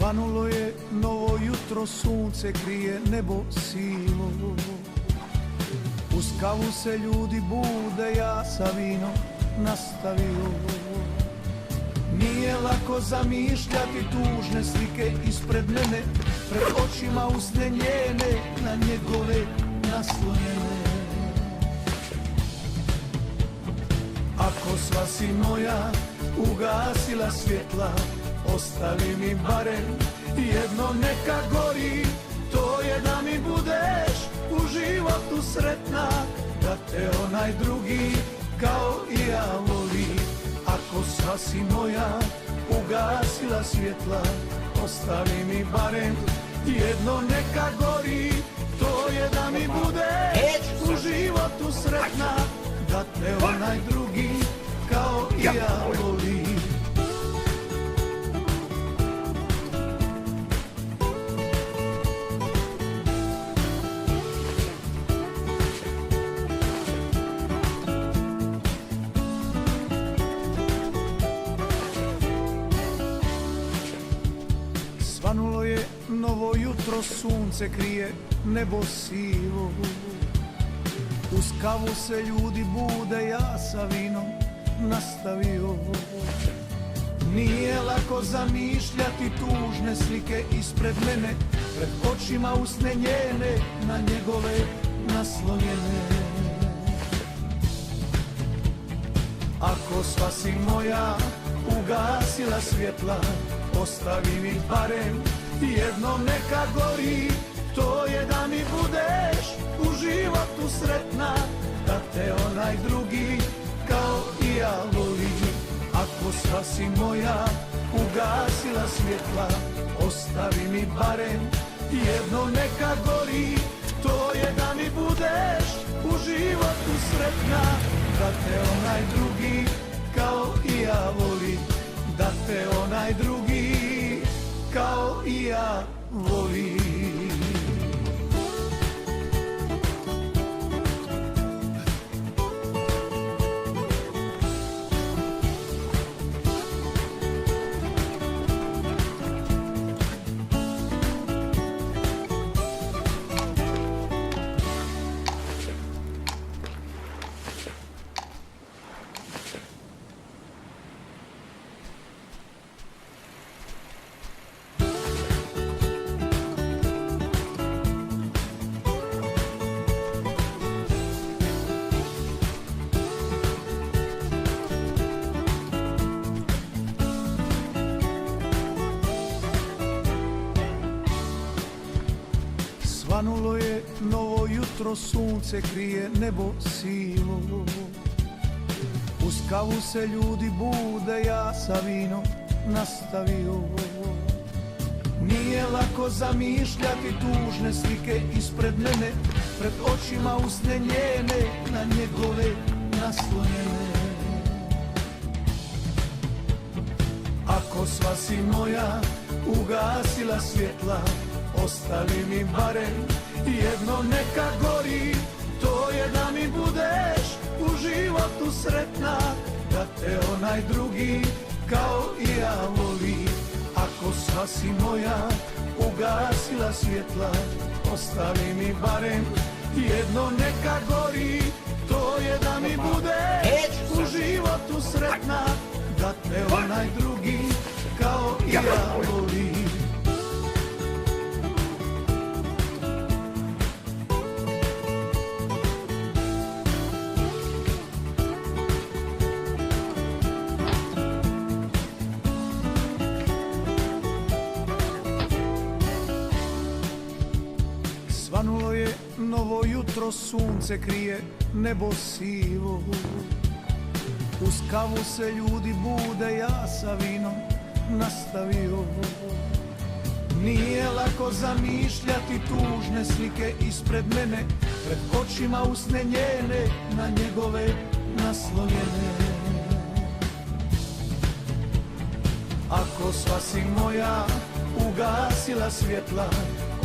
Svanulo je novo jutro, sunce krije nebo sivo. Uz kavu se ljudi bude, ja sa vinom nastavio. Nije lako zamišljati tužne slike ispred mene, pred očima usne njene, na njegove naslonjene. Ako sva si moja ugasila svjetla, ostavi mi barem jedno neka gori. To je da mi budeš u životu sretna, da te onaj drugi kao i ja voli. Ako sva si moja ugasila svjetla, ostavi mi barem jedno neka gori. To je da mi budeš u životu sretna, da te onaj drugi kao i ja voli. Svanulo je novo jutro, sunce krije nebo sivo. Uz kavu se ljudi bude, ja sa vinom nastavio. Nije lako zamišljati tužne slike ispred mene, pred očima usne njene, na njegove naslonjene. Ako sva si moja ugasila svjetla, ostavi mi barem jedno neka gori. To je da mi budeš u životu sretna, da te onaj drugi kao i ja voli. Ako sva si moja ugasila svjetla, ostavi mi barem jedno neka gori. To je da mi budeš u životu sretna, da te onaj drugi kao i ja voli. Da te onaj drugi kao i ja voli. Svanulo je novo jutro, sunce krije nebo sivo. Uz kavu se ljudi bude, ja sa vinom nastavio. Nije lako zamišljati tužne slike ispred mene, pred očima usne njene, na njegove naslonjene. Ako sva si moja ugasila svjetla, ostavi mi barem jedno neka gori. To je da mi budeš u životu sretna, da te onaj drugi kao i ja voli. Ako sva si moja ugasila svjetla, ostavi mi barem jedno neka gori. To je da mi budeš u životu sretna, da te onaj drugi kao i ja voli. Svanulo je novo jutro, sunce krije nebo sivo. Uz kavu se ljudi bude, ja sa vinom nastavio. Nije lako zamišljati tužne slike ispred mene, pred očima usne njene, na njegove naslonjene. Ako sva si moja ugasila svjetla,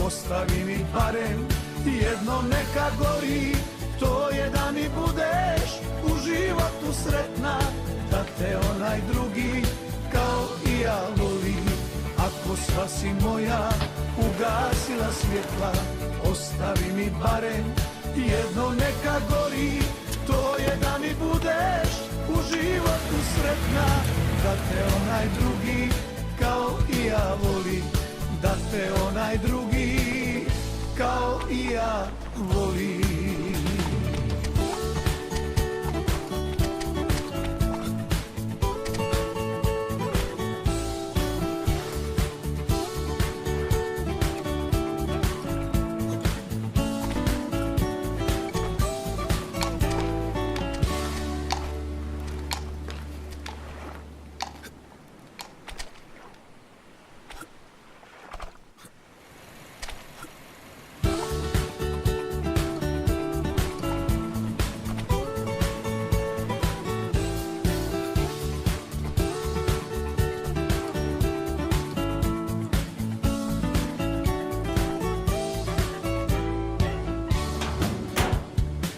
ostavi mi barem jedno neka gori. To je da mi budeš u životu sretna, da te onaj drugi kao i ja voli. Ako sva si moja ugasila svjetla, ostavi mi barem jedno neka gori, to je da mi budeš u životu sretna, da te onaj drugi kao i ja voli, da te onaj drugi kao i ja voli.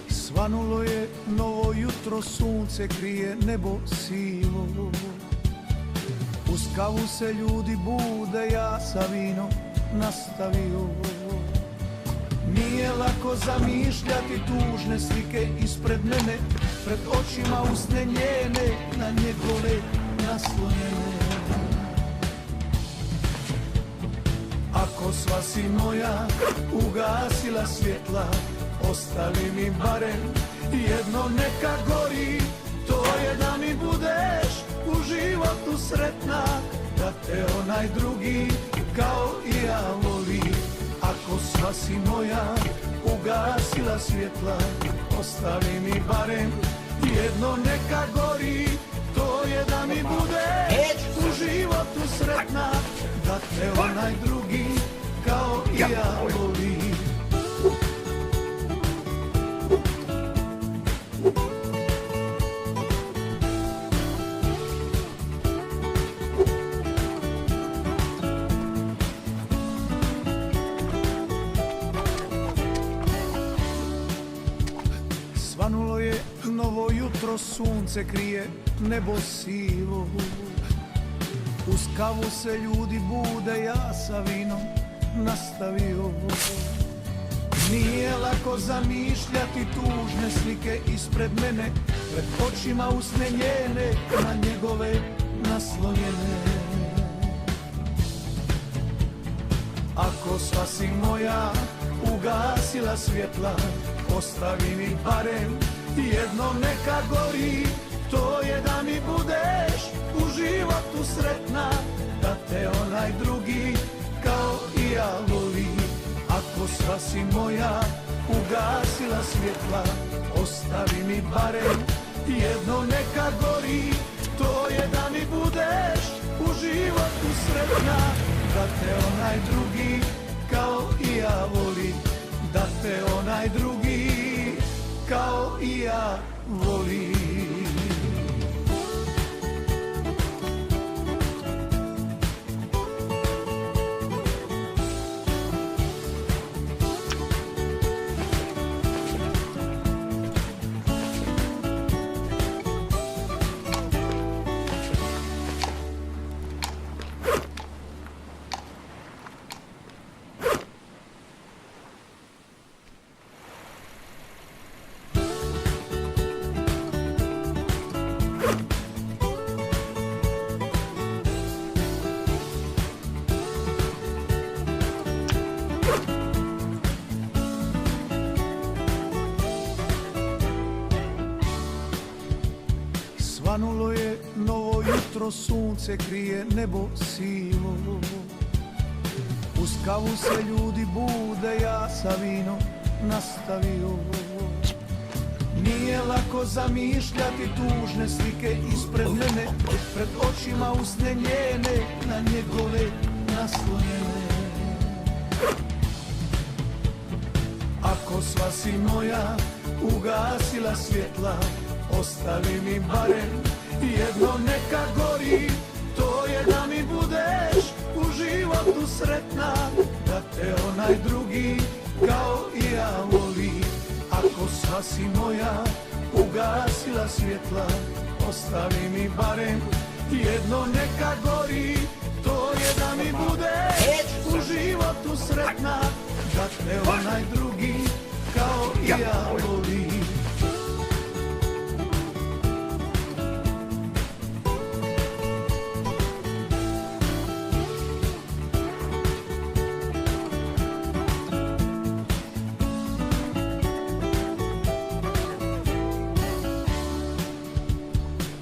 Svanulo je novo jutro, sunce krije nebo sivo. Uz kavu se ljudi bude, ja sa vinom nastavio. Nije lako zamišljati tužne slike ispred mene, pred očima usne njene, na njegove naslonjene. Ako sva si moja ugasila svjetla, ostavi mi barem jedno neka gori, to je da mi budeš u životu sretna, da te onaj drugi kao i ja voli. Ako sva si moja ugasila svjetla, ostavi mi barem jedno neka gori, to je da mi budeš u životu sretna, da te onaj drugi kao i ja voli. Svanulo je novo jutro, sunce krije nebo sivo. Uz kavu se ljudi bude, ja sa vinom nastavio. Nije lako zamišljati tužne slike ispred mene, pred očima usne njene, na njegove naslonjene. Ako sva si moja ugasila svjetla, ostavi mi barem jedno neka gori, to je da mi budeš u životu sretna, da te onaj drugi kao i ja voli. Ako sva si moja ugasila svjetla, ostavi mi barem jedno neka gori, to je da mi budeš u životu sretna, da te onaj drugi kao i ja voli, da te onaj drugi kao i ja voli. Svanulo je novo jutro, sunce krije nebo sivo. Uz kavu se ljudi bude, ja sa vinom nastavio. Nije lako zamišljati tužne slike ispred mene, pred očima usne njene, na njegove naslonjene. Ako sva si moja ugasila svjetla, ostavi mi barem jedno neka gori, to je da mi budeš u životu sretna, da te onaj drugi kao i ja voli. Ako sva si moja ugasila svjetla, ostavi mi barem jedno neka gori, to je da mi budeš u životu sretna, da te onaj drugi kao i ja voli.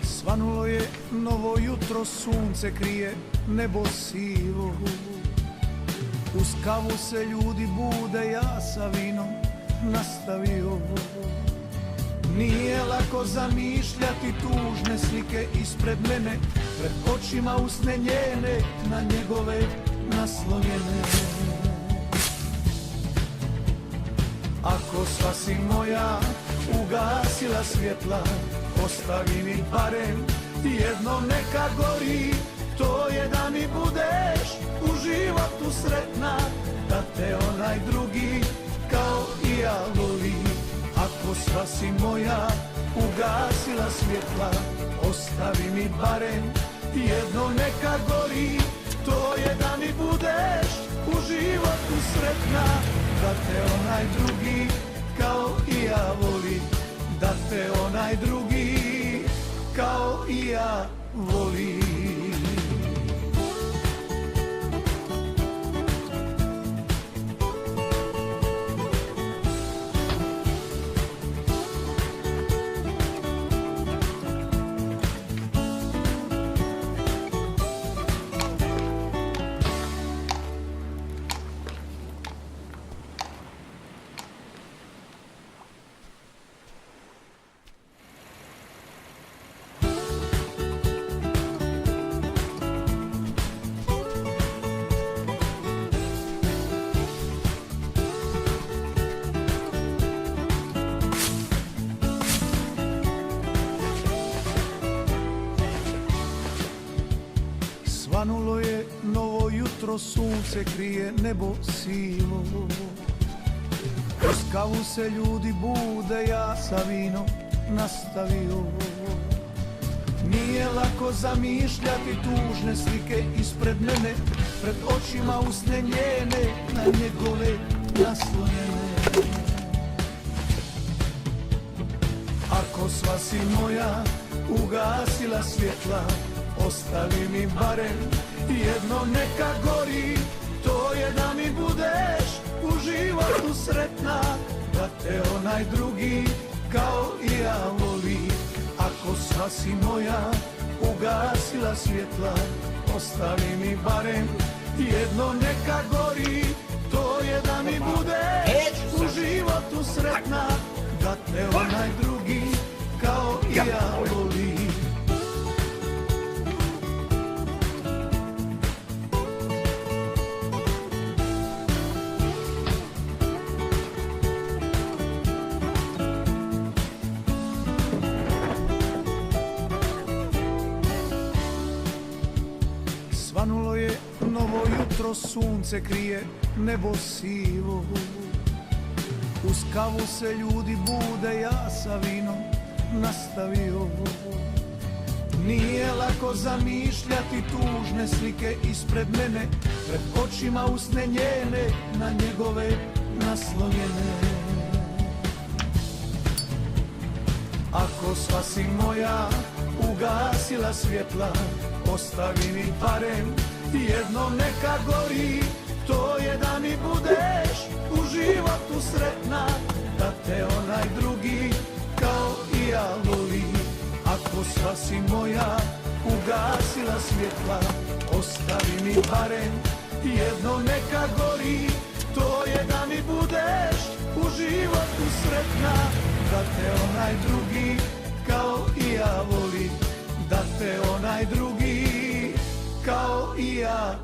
Svanulo je novo jutro, sunce krije nebo sivo. Uz kavu se ljudi bude, ja sa vinom nastavio. Nije lako zamišljati tužne slike ispred mene, pred očima usne njene, na njegove naslonjene. Ako sva si moja ugasila svjetla, ostavi mi barem jedno neka gori, to je da mi budeš u životu sretna, da te onaj drugi kao i ja voli. Ako sva si moja ugasila svjetla, ostavi mi barem jedno neka gori, to je da mi budeš u životu sretna, da te onaj drugi kao i ja voli, da te onaj drugi kao i ja voli. Svanulo je novo jutro, sunce krije nebo sivo. Uz kavu se ljudi bude, ja sa vinom nastavio. Nije lako zamišljati tužne slike ispred mene, pred očima usne njene, na njegove naslonjene. Ako sva si moja ugasila svjetla, ostavi mi barem jedno neka gori, to je da mi budeš u životu sretna, da te onaj drugi kao i ja voli. Ako sva si moja ugasila svjetla, ostavi mi barem jedno neka gori, to je da mi budeš u životu sretna, da te onaj drugi kao i ja voli. Svanulo je novo jutro, sunce krije nebo sivo. Uz kavu se ljudi bude, ja sa vinom nastavio. Nije lako zamišljati tužne slike ispred mene, pred očima usne njene, na njegove naslonjene. Ako sva si moja ugasila svjetla, ostavi mi barem jedno neka gori, to je da mi budeš u životu sretna, da te onaj drugi kao i ja voli. Ako sva si moja ugasila svjetla, ostavi mi barem jedno neka gori, to je da mi budeš u životu sretna, da te onaj drugi kao i ja voli, da te onaj drugi kao i ja